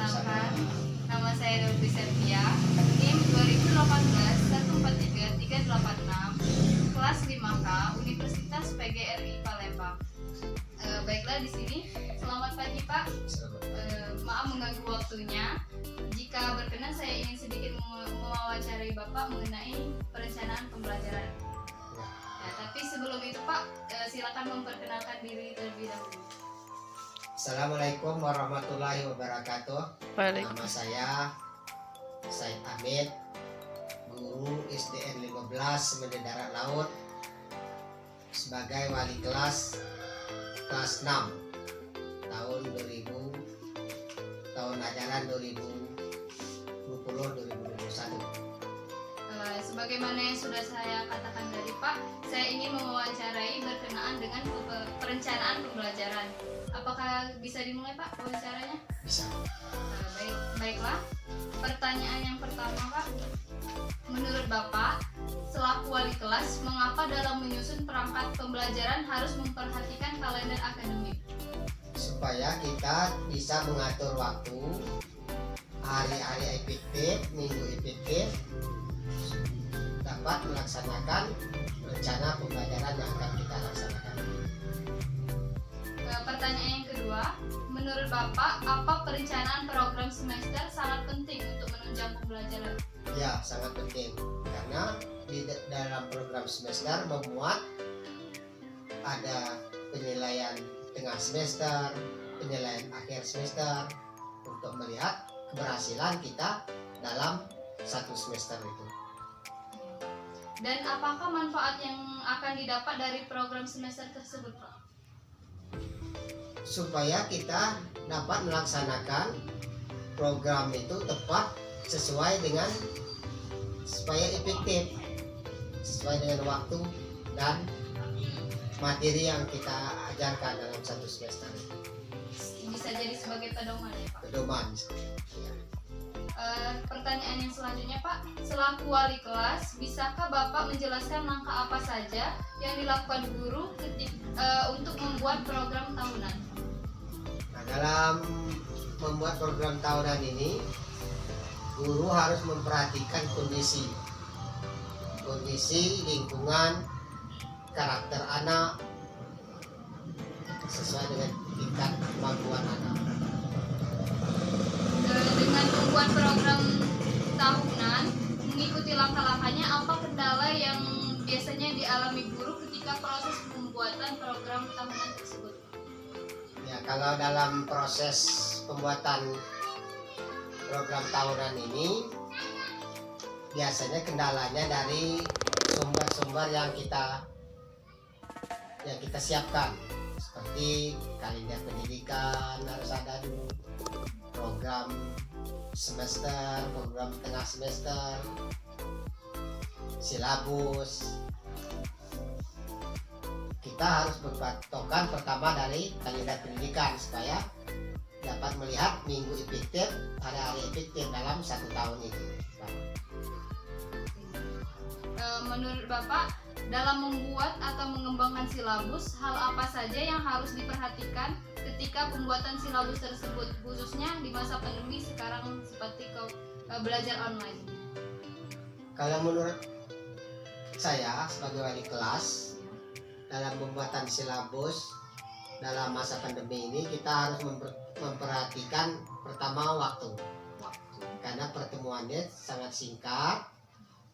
Perkenalkan, nama saya Nurti Septia, NIM 2018143386, kelas 5K, Universitas PGRI Palembang. Baiklah, di sini selamat pagi Pak. Maaf mengganggu waktunya. Jika berkenan, saya ingin sedikit mewawancarai Bapak mengenai perencanaan pembelajaran. Ya, tapi sebelum itu Pak, silakan memperkenalkan diri terlebih dahulu. Assalamualaikum warahmatullahi wabarakatuh. Nama saya Said Ahmed, guru SDN 15 Semendir Darat Laut, sebagai wali kelas 6 tahun ajaran 2020-2021. Sebagaimana yang sudah saya katakan tadi Pak, saya ingin mewawancarai berkenaan dengan perencanaan pembelajaran. Apakah bisa dimulai Pak wawancaranya? Bisa. Baiklah. Pertanyaan yang pertama Pak, menurut Bapak selaku wali kelas, mengapa dalam menyusun perangkat pembelajaran harus memperhatikan kalender akademik? Supaya kita bisa mengatur waktu, hari-hari efektif, minggu efektif, dapat melaksanakan rencana pembelajaran yang akan kita laksanakan. Pertanyaan yang kedua, menurut Bapak, apa perencanaan program semester sangat penting untuk menunjang pembelajaran? Ya, sangat penting karena di dalam program semester memuat ada penilaian tengah semester, penilaian akhir semester untuk melihat keberhasilan kita dalam satu semester itu. Dan apakah manfaat yang akan didapat dari program semester tersebut Pak? Supaya kita dapat melaksanakan program itu tepat sesuai dengan supaya efektif sesuai dengan waktu dan materi yang kita ajarkan dalam satu semester. Bisa jadi sebagai pedoman ya Pak? Pedoman. Pertanyaan yang selanjutnya Pak, selaku wali kelas, bisakah Bapak menjelaskan langkah apa saja yang dilakukan guru untuk membuat program tahunan? Nah, dalam membuat program tahunan ini, guru harus memperhatikan kondisi lingkungan, karakter anak sesuai dengan tingkat kemampuan anak. Dengan membuat program tahunan, mengikuti langkah-langkahnya, apa kendala yang biasanya dialami guru ketika proses pembuatan program tahunan tersebut? Ya, kalau dalam proses pembuatan program tahunan ini, biasanya kendalanya dari sumber-sumber yang kita siapkan, seperti kalender pendidikan harus ada dulu, program semester, program tengah semester, silabus. Kita harus berpatokan pertama dari kalender pendidikan supaya dapat melihat minggu efektif, hari-hari efektif dalam satu tahun itu. Menurut Bapak, dalam membuat atau mengembangkan silabus, hal apa saja yang harus diperhatikan ketika pembuatan silabus tersebut, khususnya di masa pandemi sekarang seperti belajar online? Kalau menurut saya sebagai wali kelas, dalam pembuatan silabus dalam masa pandemi ini kita harus memperhatikan pertama waktu, karena pertemuannya sangat singkat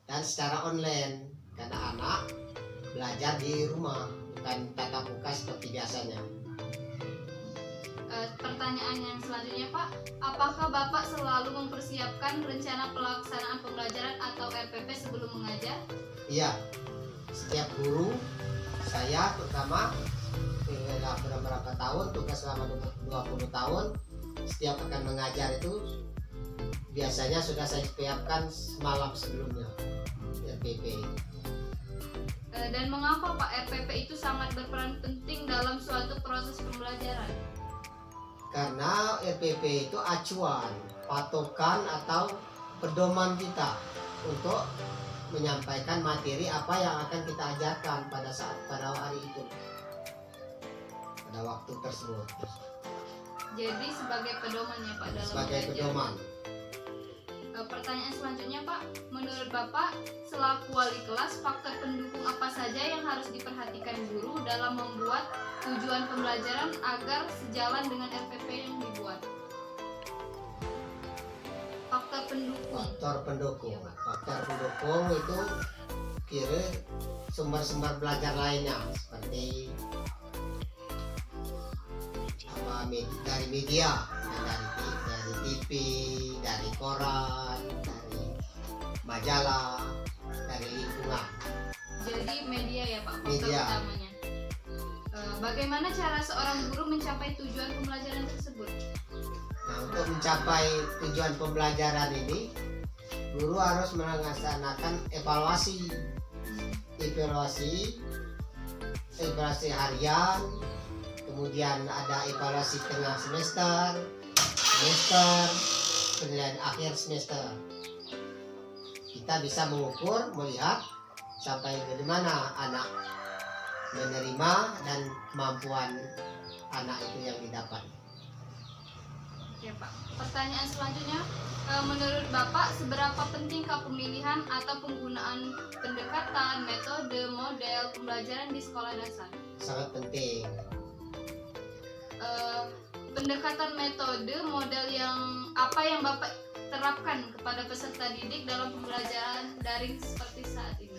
dan secara online, karena anak belajar di rumah bukan tatap muka seperti biasanya. Pertanyaan yang selanjutnya Pak, apakah Bapak selalu mempersiapkan rencana pelaksanaan pembelajaran atau RPP sebelum mengajar? Iya, setiap guru saya terutama beberapa tahun, tugas selama 20 tahun, setiap akan mengajar itu biasanya sudah saya siapkan semalam sebelumnya RPP. Dan mengapa Pak RPP itu sangat berperan penting dalam suatu proses pembelajaran? Karena RPP itu acuan, patokan atau pedoman kita untuk menyampaikan materi apa yang akan kita ajarkan pada hari itu, pada waktu tersebut. Jadi sebagai pedoman ya Pak dalam sebagai belajar. pedoman. Pertanyaan selanjutnya Pak, menurut Bapak selaku wali kelas, faktor pendukung apa saja yang harus diperhatikan guru dalam membuat tujuan pembelajaran agar sejalan dengan RPP yang dibuat? Faktor pendukung. Faktor pendukung. Iya, Pak. Faktor pendukung itu kira sumber-sumber belajar lainnya seperti dari media, dari TV, dari koran, dari majalah, dari lingkungan. Jadi media ya Pak, faktor Media. utamanya. Bagaimana cara seorang guru mencapai tujuan pembelajaran tersebut? Nah, untuk mencapai tujuan pembelajaran ini, guru harus melaksanakan evaluasi harian, kemudian ada evaluasi tengah semester, penilaian akhir semester. Kita bisa mengukur, melihat sampai dari mana anak menerima dan kemampuan anak itu yang didapat. Ya Pak. Pertanyaan selanjutnya, menurut Bapak seberapa pentingkah pemilihan atau penggunaan pendekatan, metode, model pembelajaran di sekolah dasar? Sangat penting. Pendekatan metode, model yang apa yang Bapak terapkan kepada peserta didik dalam pembelajaran daring seperti saat ini?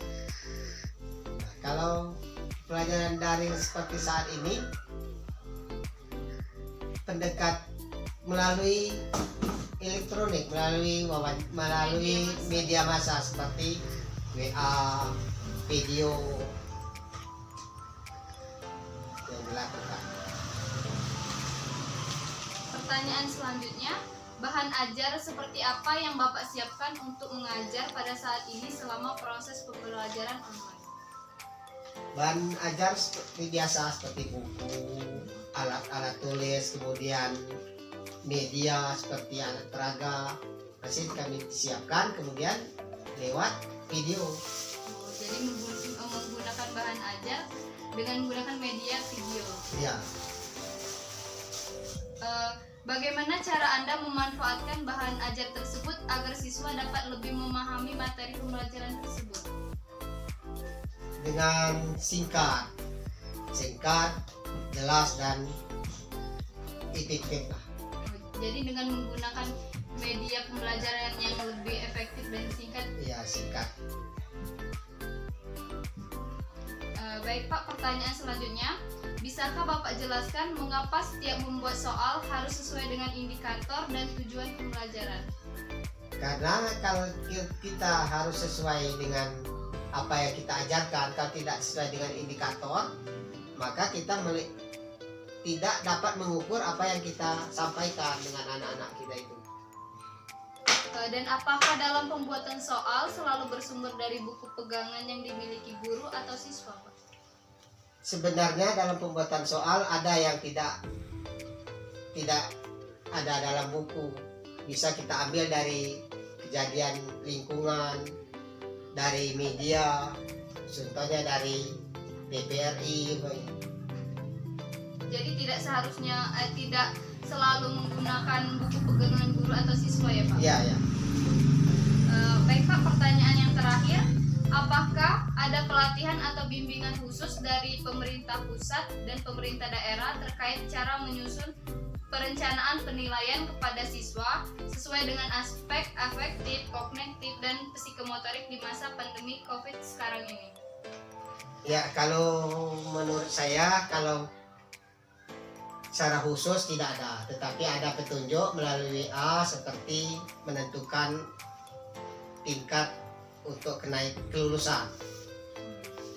Nah, kalau pelajaran daring seperti saat ini, pendekat melalui elektronik, melalui media massa seperti WA, video yang dilakukan. Pertanyaan selanjutnya, bahan ajar seperti apa yang Bapak siapkan untuk mengajar pada saat ini selama proses pembelajaran online? Bahan ajar seperti biasa, seperti buku, alat tulis, kemudian media seperti alat peraga masih kami siapkan, kemudian lewat video. Jadi menggunakan bahan ajar dengan menggunakan media video. Ya, Bagaimana cara Anda memanfaatkan bahan ajar tersebut agar siswa dapat lebih memahami materi pembelajaran tersebut? dengan singkat, jelas dan efektif lah. Jadi dengan menggunakan media pembelajaran yang lebih efektif dan singkat. Iya, singkat. Baik Pak, pertanyaan selanjutnya, bisakah Bapak jelaskan mengapa setiap membuat soal harus sesuai dengan indikator dan tujuan pembelajaran? Karena kalau kita harus sesuai dengan apa yang kita ajarkan, kalau tidak sesuai dengan indikator, maka kita tidak dapat mengukur apa yang kita sampaikan dengan anak-anak kita itu. Dan apakah dalam pembuatan soal selalu bersumber dari buku pegangan yang dimiliki guru atau siswa, Pak? Sebenarnya dalam pembuatan soal ada yang tidak ada dalam buku. Bisa kita ambil dari kejadian lingkungan, dari media, contohnya dari DPRI. Jadi tidak seharusnya tidak selalu menggunakan buku pegangan guru atau siswa ya Pak? Iya, ya. Baik Pak, pertanyaan yang terakhir, apakah ada pelatihan atau bimbingan khusus dari pemerintah pusat dan pemerintah daerah terkait cara menyusun perencanaan penilaian kepada siswa sesuai dengan aspek afektif, kognitif, dan psikomotorik di masa pandemi COVID sekarang ini? Ya, kalau menurut saya, kalau secara khusus tidak ada, tetapi ada petunjuk melalui WA seperti menentukan tingkat untuk kenaik kelulusan.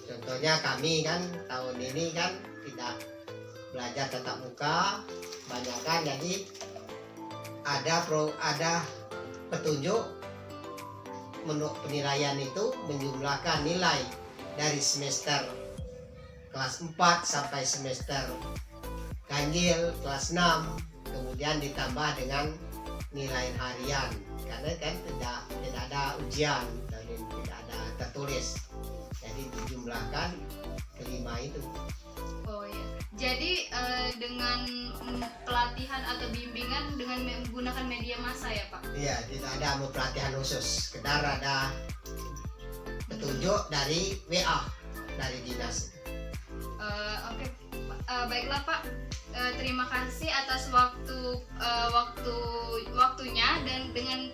Contohnya kami kan tahun ini kan tidak belajar tatap muka banyak kan, jadi ada petunjuk menurut penilaian itu menjumlahkan nilai dari semester kelas 4 sampai semester ganjil kelas 6, kemudian ditambah dengan nilai harian, karena kan tidak ada ujian dan tidak ada tertulis, jadi dijumlahkan kelima itu. Oh iya, Jadi dengan pelatihan atau bimbingan dengan menggunakan media massa ya Pak? Iya, tidak ada mau pelatihan khusus, sekedar ada petunjuk dari WA dari dinas. Oke, baiklah Pak. Terima kasih atas waktunya dan dengan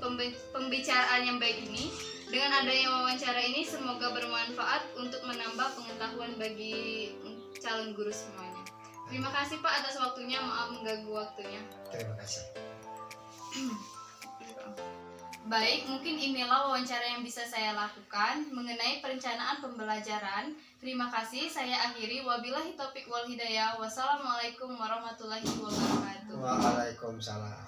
pembicaraan yang baik ini. Dengan adanya wawancara ini semoga bermanfaat untuk menambah pengetahuan bagi calon guru semuanya. Terima kasih Pak atas waktunya. Maaf mengganggu waktunya. Terima kasih. Baik, mungkin inilah wawancara yang bisa saya lakukan mengenai perencanaan pembelajaran. Terima kasih, saya akhiri. Wabillahi taufiq wal hidayah. Wassalamualaikum warahmatullahi wabarakatuh. Waalaikumsalam.